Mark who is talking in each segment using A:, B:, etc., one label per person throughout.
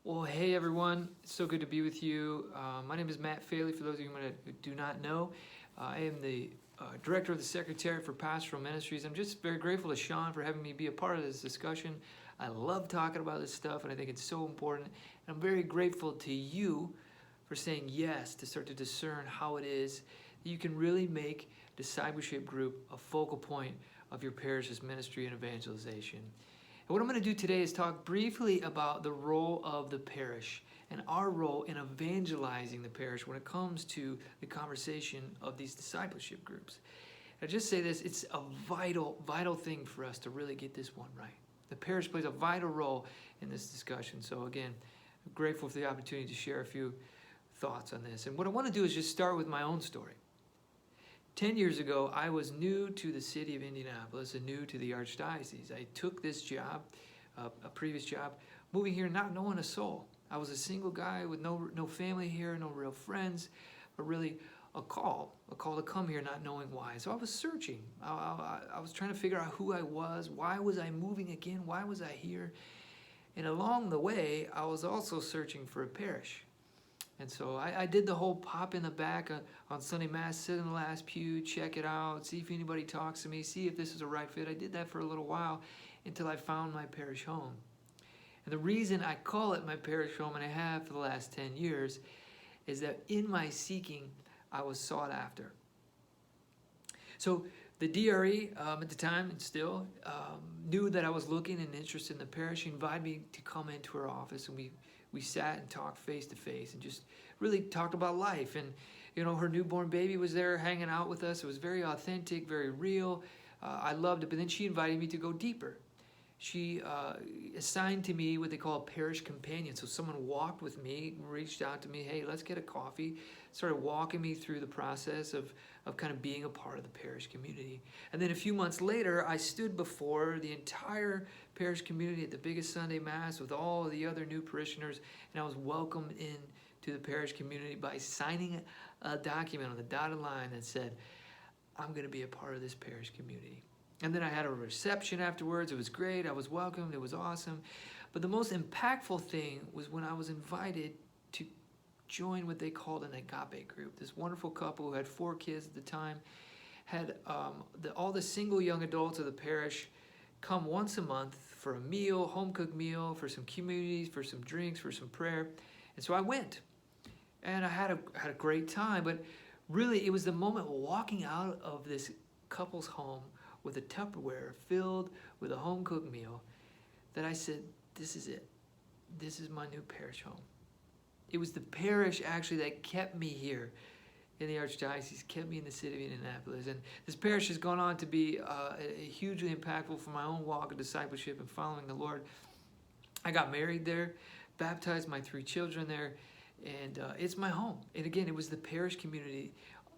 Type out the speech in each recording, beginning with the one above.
A: Well, hey everyone, it's so good to be with you. My name is Matt Faley, for those of you who do not know. I am the Director of the Secretariat for Pastoral Ministries. I'm just very grateful to Sean for having me be a part of this discussion. I love talking about this stuff and I think it's so important. And I'm very grateful to you for saying yes to start to discern how it is that you can really make discipleship group a focal point of your parish's ministry and evangelization. And what I'm going to do today is talk briefly about the role of the parish and our role in evangelizing the parish when it comes to the conversation of these discipleship groups. I just say this, it's a vital thing for us to really get this one right. The parish plays a vital role in this discussion. So again, I'm grateful for the opportunity to share a few thoughts on this. And what I want to do is just start with my own story. 10 years ago, I was new to the city of Indianapolis and new to the Archdiocese. I took this job, a previous job, moving here not knowing a soul. I was a single guy with no family here, no real friends, but really a call to come here not knowing why. So I was searching. I was trying to figure out who I was, why was I moving again, why was I here? And along the way, I was also searching for a parish. And so I did the whole pop in the back on Sunday Mass, sit in the last pew, check it out, see if anybody talks to me, see if this is a right fit. I did that for a little while until I found my parish home. And the reason I call it my parish home, and I have for the last 10 years, is that in my seeking, I was sought after. So the DRE at the time, and still, knew that I was looking and interested in the parish. She invited me to come into her office, and we sat and talked face to face and just really talked about life. And you know, her newborn baby was there hanging out with us. It was very authentic, very real. I loved it. But then she invited me to go deeper. She assigned to me what they call a parish companion. So someone walked with me, reached out to me, hey, let's get a coffee, started walking me through the process of kind of being a part of the parish community. And then a few months later, I stood before the entire parish community at the biggest Sunday Mass with all of the other new parishioners, and I was welcomed in to the parish community by signing a document on the dotted line that said, I'm going to be a part of this parish community. And then I had a reception afterwards. It was great. I was welcomed. It was awesome. But the most impactful thing was when I was invited to join what they called an agape group. This wonderful couple who had 4 kids at the time had all the single young adults of the parish come once a month for a meal, home-cooked meal, for some communities, for some drinks, for some prayer. And so I went. And I had a great time. But really, it was the moment walking out of this couple's home with a Tupperware filled with a home-cooked meal that I said, this is it. This is my new parish home. It was the parish actually that kept me here in the Archdiocese, kept me in the city of Indianapolis. And this parish has gone on to be hugely impactful for my own walk of discipleship and following the Lord. I got married there, baptized my 3 children there, and it's my home. And again, it was the parish community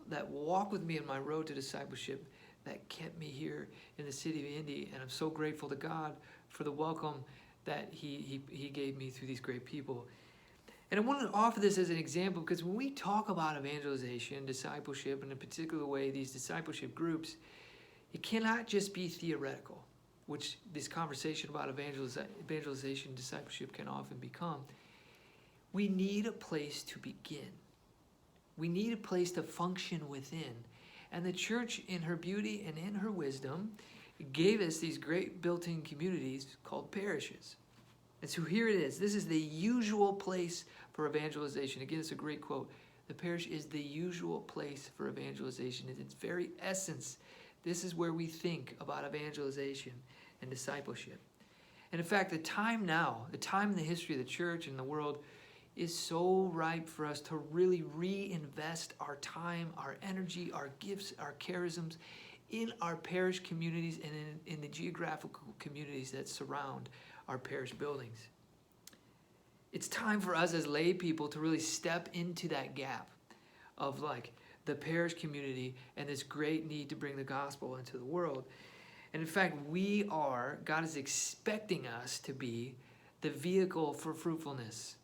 A: that walked with me in my road to discipleship that kept me here in the city of Indy, and I'm so grateful to God for the welcome that He gave me through these great people. And I wanted to offer this as an example because when we talk about evangelization, discipleship, in a particular way, these discipleship groups, it cannot just be theoretical, which this conversation about evangelization, discipleship can often become. We need a place to begin. We need a place to function within. And the church, in her beauty and in her wisdom, gave us these great built-in communities called parishes. And so here it is. This is the usual place for evangelization. Again, it's a great quote. The parish is the usual place for evangelization. In its very essence, this is where we think about evangelization and discipleship. And in fact, the time now, the time in the history of the church and the world is so ripe for us to really reinvest our time, our energy, our gifts, our charisms in our parish communities and in the geographical communities that surround our parish buildings. It's time for us as lay people to really step into that gap of like the parish community and this great need to bring the gospel into the world. And in fact, God is expecting us to be the vehicle for fruitfulness.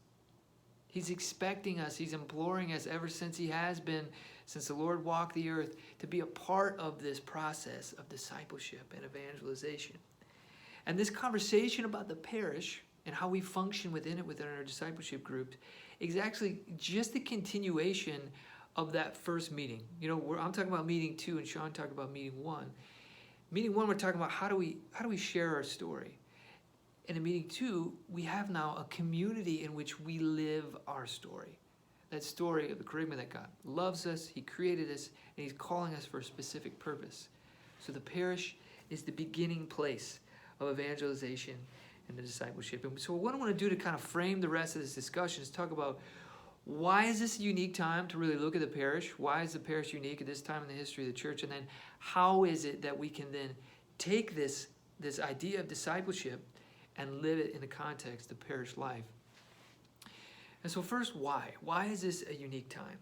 A: He's expecting us, He's imploring us ever since He has been, since the Lord walked the earth, to be a part of this process of discipleship and evangelization. And this conversation about the parish and how we function within it, within our discipleship group, is actually just the continuation of that first meeting. I'm talking about meeting 2, and Sean talked about meeting 1. Meeting 1, we're talking about how do we share our story. And in meeting 2, we have now a community in which we live our story. That story of the charisma that God loves us, He created us, and He's calling us for a specific purpose. So the parish is the beginning place of evangelization and the discipleship. And so what I want to do to kind of frame the rest of this discussion is talk about why is this a unique time to really look at the parish? Why is the parish unique at this time in the history of the church? And then how is it that we can then take this idea of discipleship and live it in the context of parish life? And so first, why? Why is this a unique time?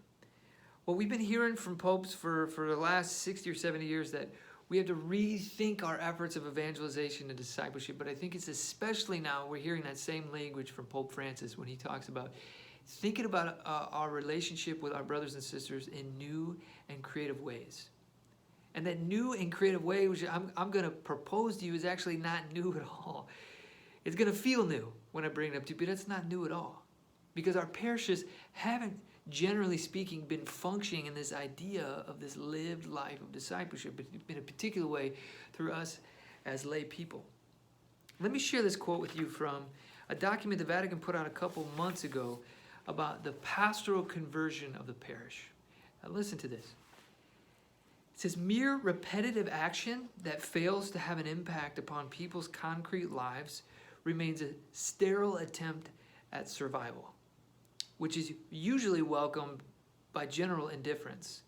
A: Well, we've been hearing from popes for the last 60 or 70 years that we have to rethink our efforts of evangelization and discipleship. But I think it's especially now we're hearing that same language from Pope Francis when he talks about thinking about our relationship with our brothers and sisters in new and creative ways. And that new and creative way, which I'm going to propose to you, is actually not new at all. It's going to feel new when I bring it up to you, but it's not new at all. Because our parishes haven't, generally speaking, been functioning in this idea of this lived life of discipleship, but in a particular way through us as lay people. Let me share this quote with you from a document the Vatican put out a couple months ago about the pastoral conversion of the parish. Now listen to this. It says, mere repetitive action that fails to have an impact upon people's concrete lives remains a sterile attempt at survival, which is usually welcomed by general indifference.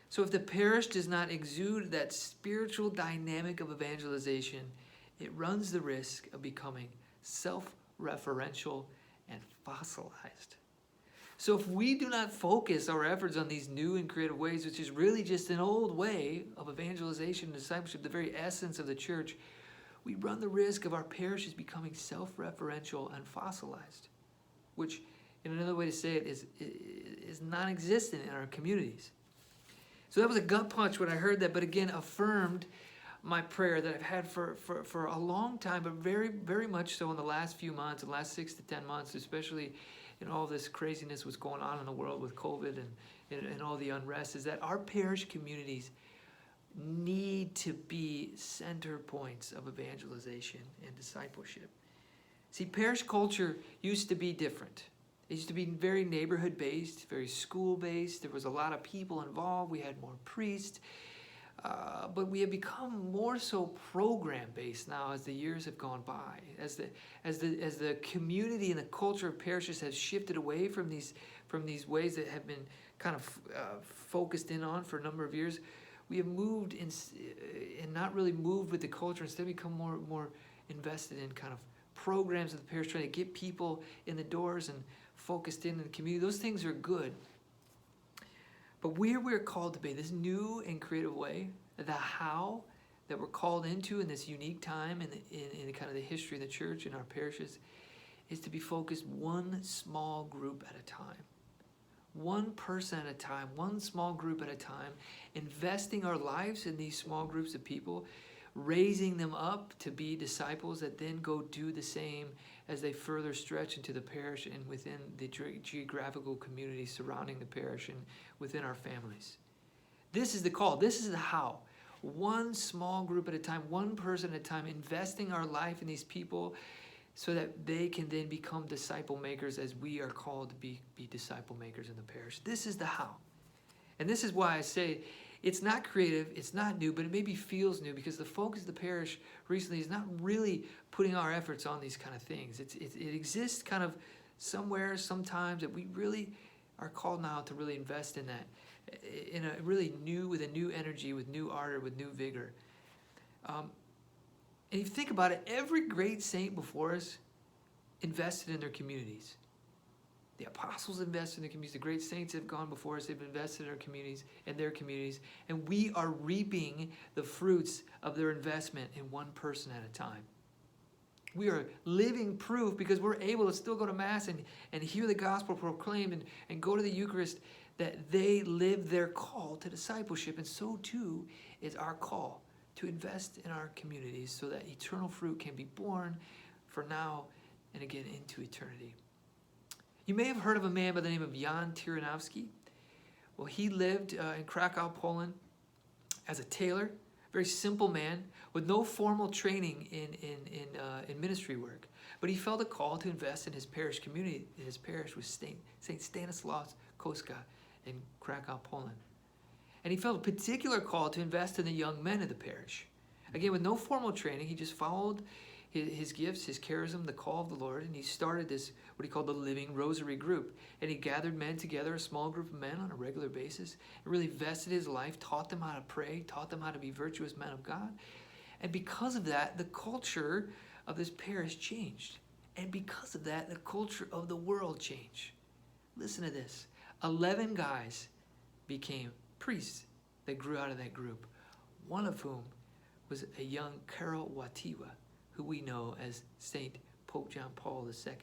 A: So if the parish does not exude that spiritual dynamic of evangelization, it runs the risk of becoming self-referential and fossilized. So if we do not focus our efforts on these new and creative ways, which is really just an old way of evangelization and discipleship, the very essence of the church, we run the risk of our parishes becoming self-referential and fossilized, which, in another way to say it, is non-existent in our communities. So that was a gut punch when I heard that, but again, affirmed my prayer that I've had for a long time, but very, very much so in the last few months, the last 6 to 10 months, especially in all this craziness what's going on in the world with COVID and all the unrest, is that our parish communities need to be center points of evangelization and discipleship. See, parish culture used to be different. It used to be very neighborhood-based, very school-based. There was a lot of people involved. We had more priests. But we have become more so program-based now as the years have gone by. As the community and the culture of parishes has shifted away from these ways that have been kind of focused in on for a number of years, we have moved and not really moved with the culture. Instead, become more invested in kind of programs of the parish, trying to get people in the doors and focused in the community. Those things are good. But where we're called to be, this new and creative way, the how that we're called into in this unique time in kind of the history of the church and our parishes, is to be focused one small group at a time. One person at a time, one small group at a time, investing our lives in these small groups of people, raising them up to be disciples that then go do the same as they further stretch into the parish and within the geographical community surrounding the parish and within our families. This is the call. This is the how. One small group at a time, one person at a time, investing our life in these people so that they can then become disciple makers as we are called to be disciple makers in the parish. This is the how. And this is why I say it's not creative, it's not new, but it maybe feels new because the focus of the parish recently is not really putting our efforts on these kind of things. It exists kind of somewhere, sometimes, that we really are called now to really invest in that, in a really new, with a new energy, with new ardor, with new vigor. And if you think about it, every great saint before us invested in their communities. The apostles invested in the communities. The great saints have gone before us. They've invested in their communities. And we are reaping the fruits of their investment in one person at a time. We are living proof because we're able to still go to Mass and hear the gospel proclaimed and go to the Eucharist, that they live their call to discipleship. And so too is our call to invest in our communities so that eternal fruit can be born for now and again into eternity. You may have heard of a man by the name of Jan Tyranowski. Well, he lived in Krakow, Poland as a tailor, very simple man with no formal training in ministry work. But he felt a call to invest in his parish community. His parish was St. Stanislaus Kostka in Krakow, Poland. And he felt a particular call to invest in the young men of the parish. Again, with no formal training, he just followed his gifts, his charism, the call of the Lord, and he started this, what he called the Living Rosary Group. And he gathered men together, a small group of men on a regular basis, and really vested his life, taught them how to pray, taught them how to be virtuous men of God. And because of that, the culture of this parish changed. And because of that, the culture of the world changed. Listen to this. 11 guys became priests that grew out of that group, one of whom was a young Karol Wojtyła, who we know as Saint Pope John Paul II.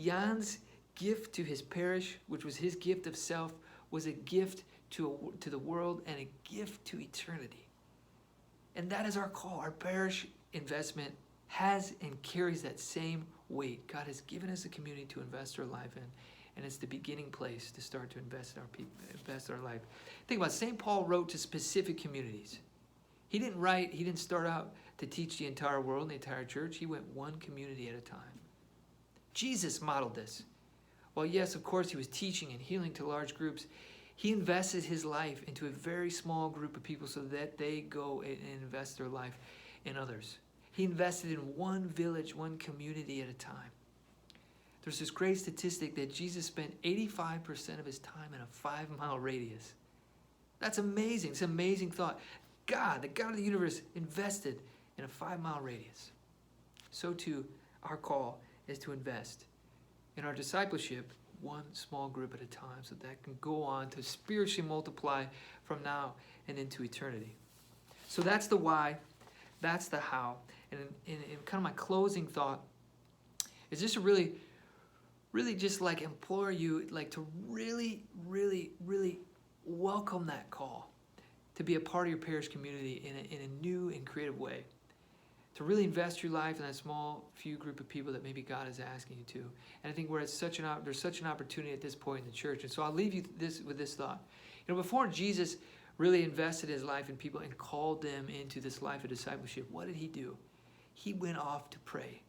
A: Jan's gift to his parish, which was his gift of self, was a gift to the world and a gift to eternity. And that is our call. Our parish investment has and carries that same weight. God has given us a community to invest our life in, and it's the beginning place to start to invest in our people, invest our life. Think about it. St. Paul wrote to specific communities. He didn't start out to teach the entire world, the entire church. He went one community at a time. Jesus modeled this. While yes, of course, he was teaching and healing to large groups, he invested his life into a very small group of people so that they go and invest their life in others. He invested in one village, one community at a time. There's this great statistic that Jesus spent 85% of his time in a 5-mile radius. That's amazing. It's an amazing thought. God, the God of the universe, invested in a 5-mile radius. So too, our call is to invest in our discipleship one small group at a time so that can go on to spiritually multiply from now and into eternity. So that's the why, that's the how. And in kind of my closing thought is just to really just like implore you like to really welcome that call to be a part of your parish community in a new and creative way. To really invest your life in that small few group of people that maybe God is asking you to. And I think there's such an opportunity at this point in the church. And so I'll leave you with this thought. You know, before Jesus really invested his life in people and called them into this life of discipleship, what did he do? He went off to pray.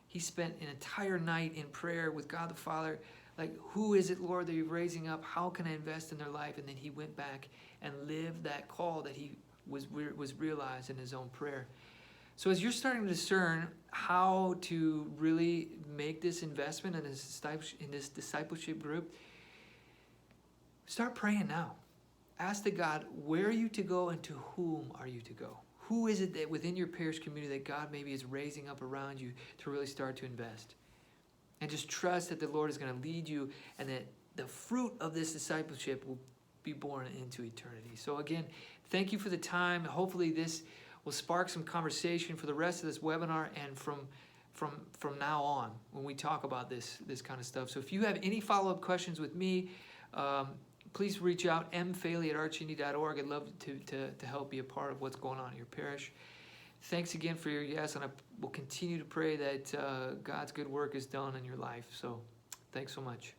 A: He spent an entire night in prayer with God the Father. Like, who is it, Lord, that you're raising up? How can I invest in their life? And then he went back and lived that call that he was realized in his own prayer. So as you're starting to discern how to really make this investment in this discipleship group, start praying now. Ask the God, where are you to go and to whom are you to go? Who is it that within your parish community that God maybe is raising up around you to really start to invest? And just trust that the Lord is going to lead you and that the fruit of this discipleship will be born into eternity. So again, thank you for the time. Hopefully this will spark some conversation for the rest of this webinar and from now on when we talk about this kind of stuff. So if you have any follow-up questions with me, please reach out, mfaley@archindy.org. I'd love to help be a part of what's going on in your parish. Thanks again for your yes, and I will continue to pray that God's good work is done in your life. So thanks so much.